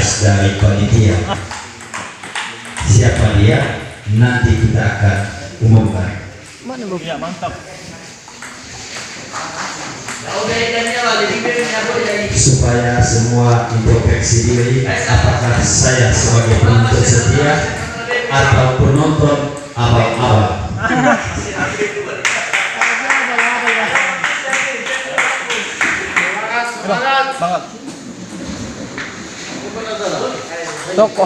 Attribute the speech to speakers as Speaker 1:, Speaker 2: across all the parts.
Speaker 1: tugas dari panitia. Siapa dia? Nanti kita akan umumkan.
Speaker 2: Ya, mantap.
Speaker 1: Supaya semua introspeksi diri, apakah saya sebagai penuntut setia atau penonton awal-awal.
Speaker 2: Banget. Toko.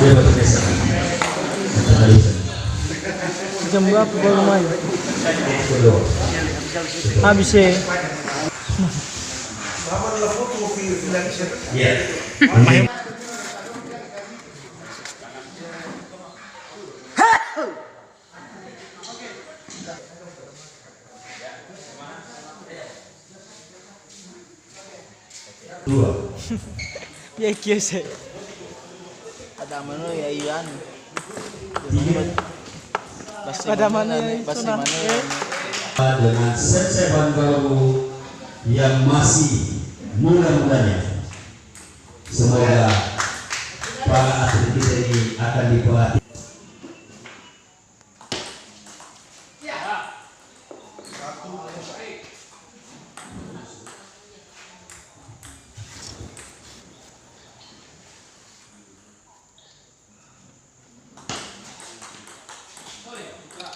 Speaker 1: Dia betul biasa.
Speaker 2: Jam berapa baru main? Habis ya.
Speaker 1: Ya. Dua.
Speaker 2: Ya kios. Ada mana ya Ian? Ada mana ya itu nah?
Speaker 1: Dengan seseban baru yang masih muda-mudanya, semoga para atlet kita ini akan dipelatih.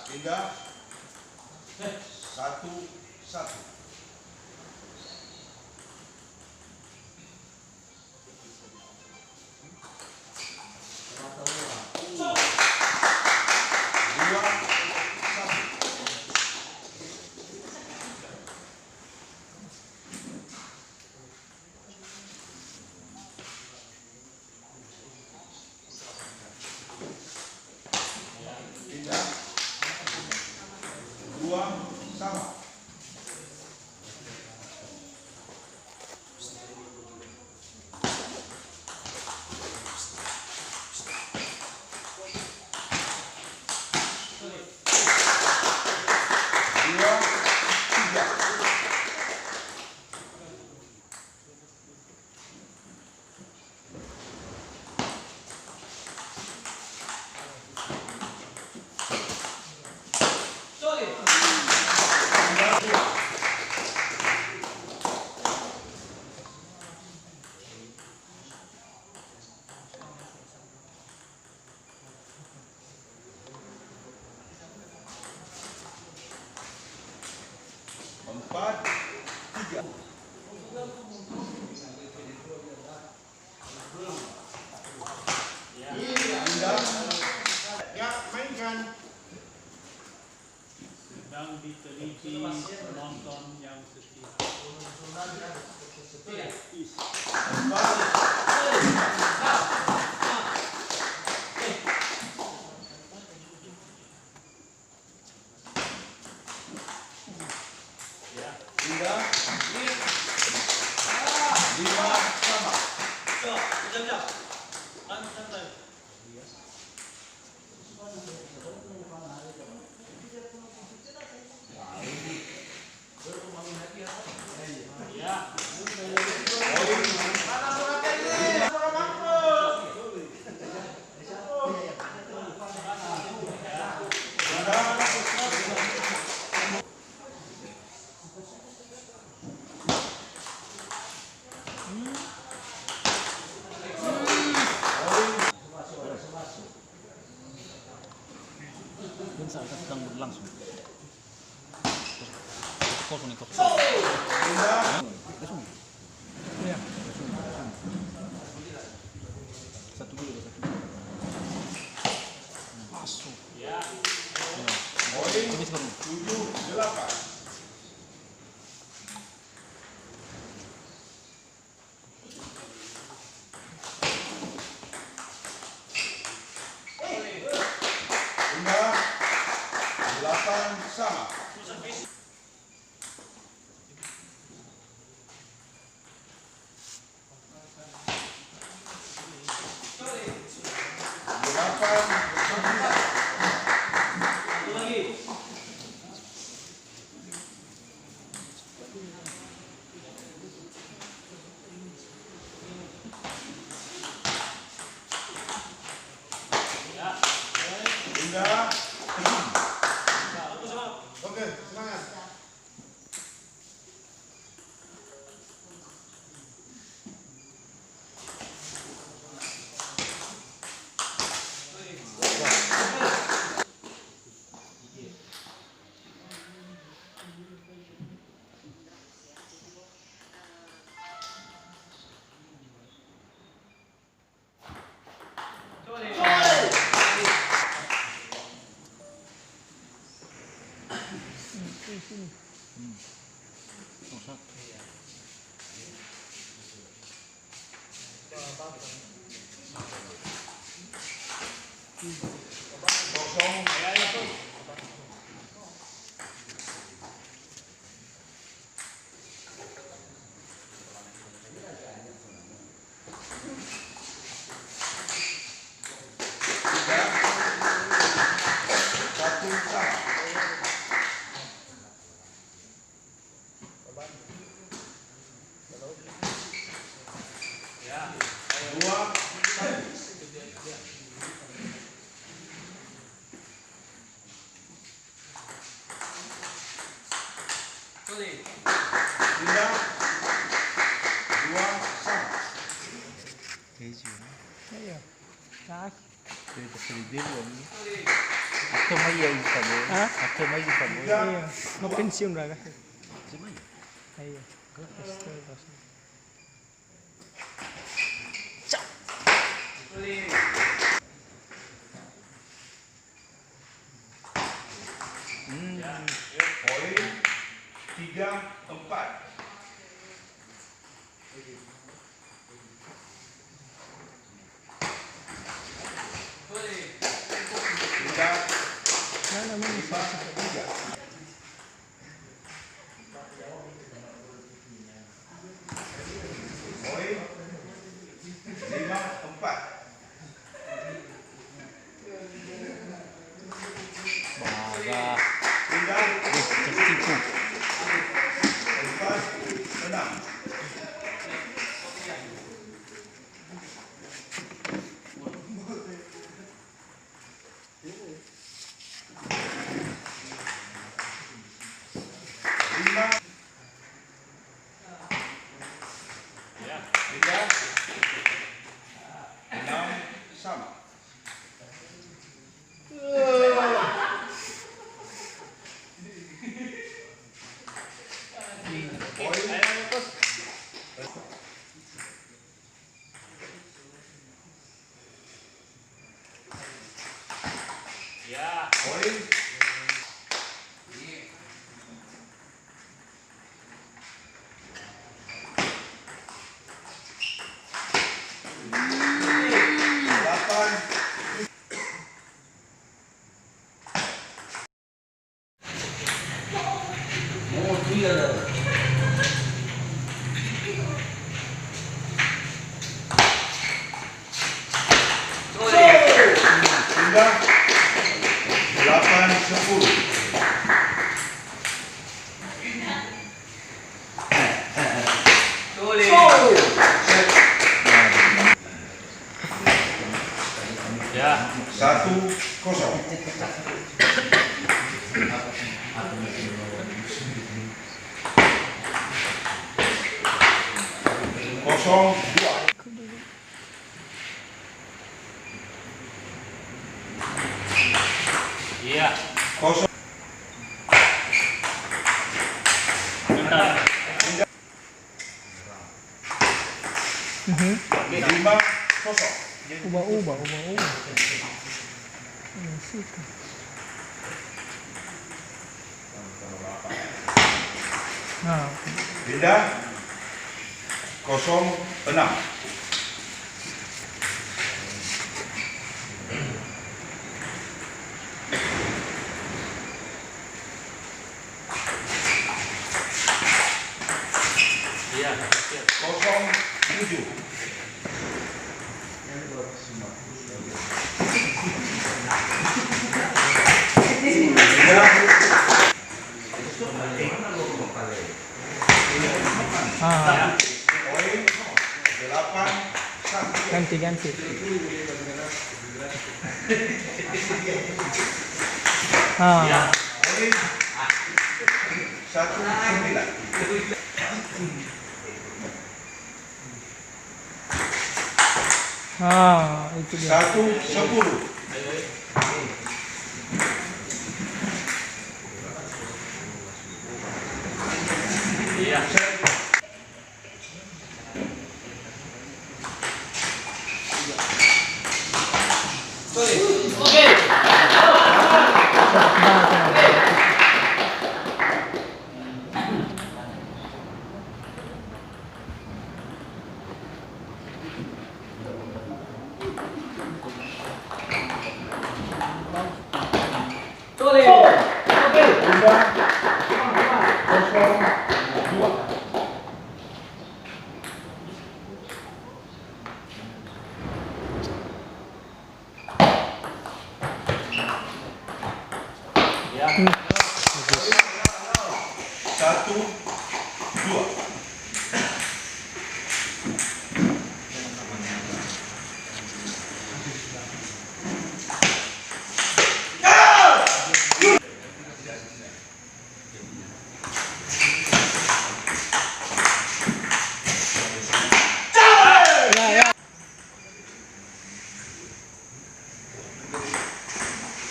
Speaker 3: Tiga, satu, satu. Dua, sama. Dua, tiga. Empat, tiga. Indah. Ya, mainkan.
Speaker 4: Sedang diteliti penonton yang setia.
Speaker 3: Empat. Indah. Lima, sama.
Speaker 2: Dan saat sedang berlangsung. Kosong nih kosong. Kosong. Iya. Satu dulu, satu. Masuk. Ya.
Speaker 3: Poin 7-8. Indah. 8 sama. Kosong. Tiga. Satu sama. Dua. Tiga. Dua sama.
Speaker 5: Iya. Nah,
Speaker 6: Atau may iya sa mo.
Speaker 5: Hah?
Speaker 6: Atau may iya sa mo.
Speaker 5: iya. Mapensiun ra ka. Iya. Pastor, pastor.
Speaker 3: Poin. Tiga. Empat. Tiga.
Speaker 5: Nah, naman
Speaker 3: Lima. Tiga. Poin. Lima. Empat.
Speaker 6: Baga.
Speaker 3: Tiga.
Speaker 6: Tertipu.
Speaker 3: Empat. Enam. Lima. Tiga. Enam. Sama. Poin. Poin. Delapan. Tiga. Delapan. 10. Set.
Speaker 2: Ya.
Speaker 3: 1-0. Kosong. Dua.
Speaker 2: Iya.
Speaker 3: Kosong.
Speaker 2: Bentar.
Speaker 3: 5-0.
Speaker 5: Ubah-ubah. Suka. Nah,
Speaker 3: Pindah. 06.
Speaker 2: Iya.
Speaker 3: 07. Pindah. Poin. 8-1.
Speaker 5: ganti. Ah,
Speaker 3: Poin. 1-9.
Speaker 5: itu dia.
Speaker 3: 1-10.
Speaker 2: Iya.
Speaker 3: Satu, dua.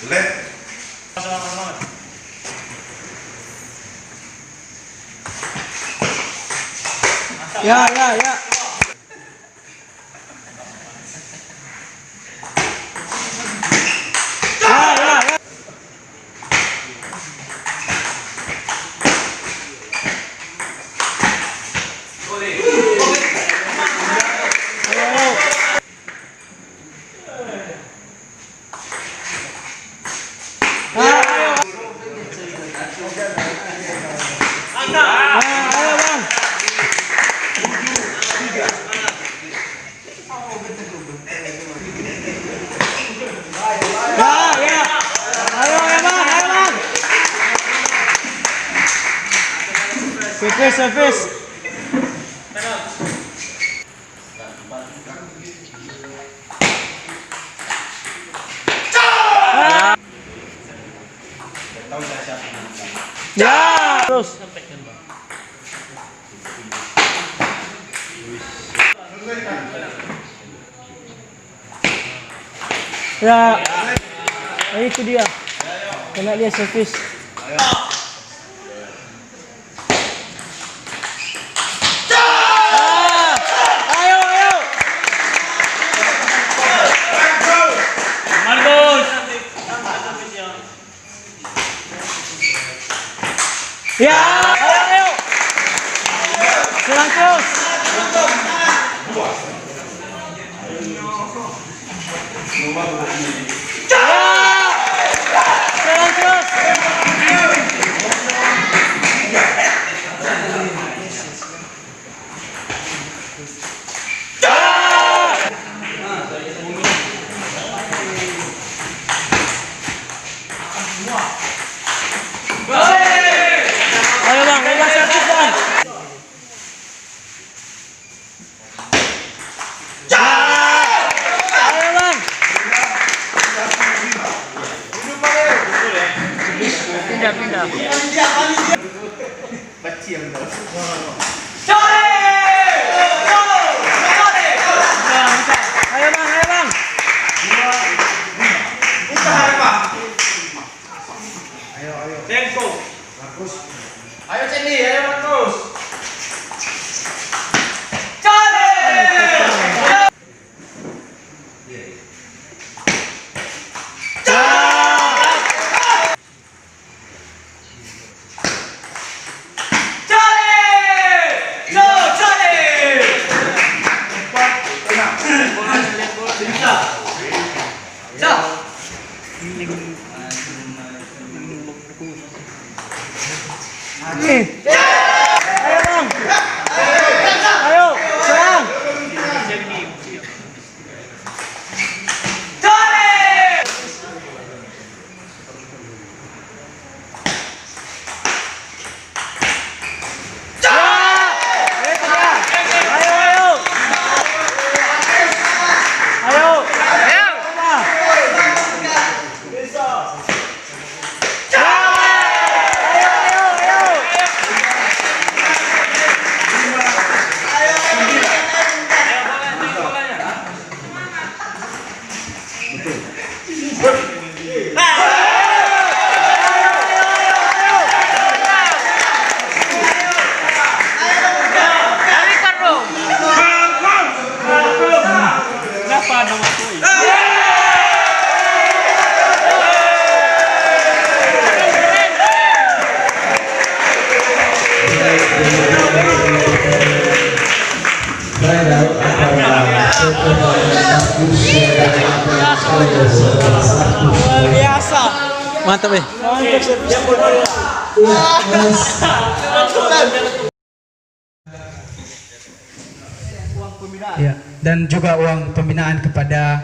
Speaker 3: Left.
Speaker 5: Ya, ya, ya. Ya, ya, ya. Ayo, Bang. Ya, ya. Ayo, Bang, ayo, Bang. Service, service. Ya, terus. Ya, itu dia. Kena dia servis. Ayo, ayo.
Speaker 2: Marcos.
Speaker 5: Ya, ayo, ayo. Serang terus. Serang terus. Ayo, Bang, bebas servis, Bang. Ayo, Bang. Pindah. Ayo, Bang, ayo, Bang.
Speaker 3: Ayo Cendi, ayo Markus.
Speaker 5: Ayo, Bang. Ayo, serang. Luar biasa.
Speaker 6: Mantap, eh.
Speaker 5: Mantap servis.
Speaker 7: Ya, dan juga uang pembinaan kepada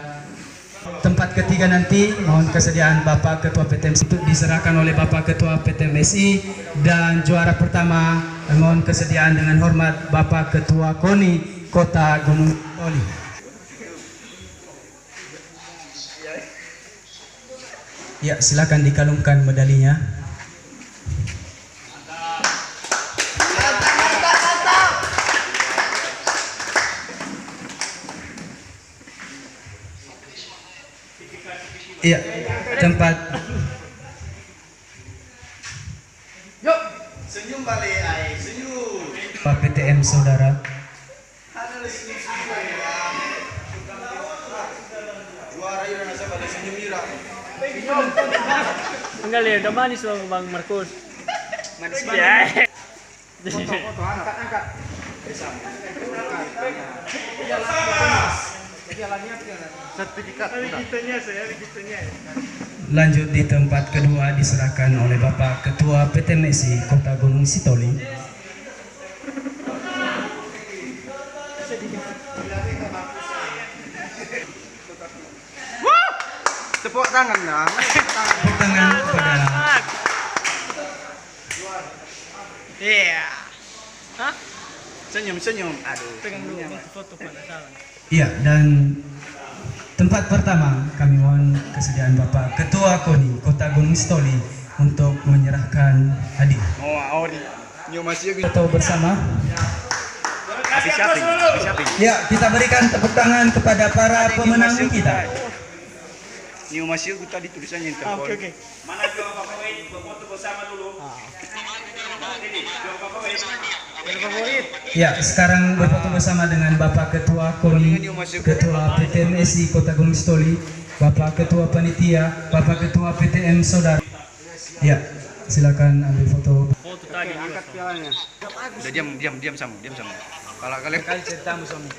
Speaker 7: Tempat ketiga nanti mohon kesediaan Bapak Ketua PTMSI itu diserahkan oleh Bapak Ketua PTMSI, dan juara pertama mohon kesediaan dengan hormat Bapak Ketua KONI Kota Gunung Sitoli. Ya, silakan dikalungkan medalinya. Iya, tempat.
Speaker 3: Yuk, senyum balik, ay, senyum.
Speaker 7: Pak PTM saudara.
Speaker 3: Ada senyum ya. Juara yuk nasa balik senyum ira.
Speaker 2: Enggak lihat, udah manis loh Bang Markus. Manis banget.
Speaker 3: Foto, angkat. Sertifikat.
Speaker 7: Lanjut di tempat kedua diserahkan oleh Bapak Ketua PTMSI Kota Gunung Sitoli.
Speaker 3: Tepuk tangan dah.
Speaker 7: Tepuk tangan kepada
Speaker 5: Iya.
Speaker 3: Senyum. Aduh.
Speaker 5: Pengen dulu foto penasaran.
Speaker 7: Iya, dan tempat pertama kami mohon kesediaan Bapak Ketua KONI Kota Gunung Sitoli untuk menyerahkan hadiah.
Speaker 3: Oh, nyo masih
Speaker 7: Foto bersama.
Speaker 3: habis shopping.
Speaker 7: Ya, kita berikan tepuk tangan kepada para pemenang kita.
Speaker 3: Nyo masih tadi tulisannya yang
Speaker 5: Oke.
Speaker 3: Mana juara favorit? Foto bersama dulu. Ini juara favorit.
Speaker 7: Ya, sekarang berfoto bersama dengan Bapak Ketua KONI, Ketua PTMSI Kota Gunung Sitoli, Bapak Ketua Panitia, Bapak Ketua PTM Saudara. Ya, silakan ambil foto.
Speaker 2: Foto tadi.
Speaker 3: Udah diam sama. Kalau kalian
Speaker 5: Kali ceritamu suami.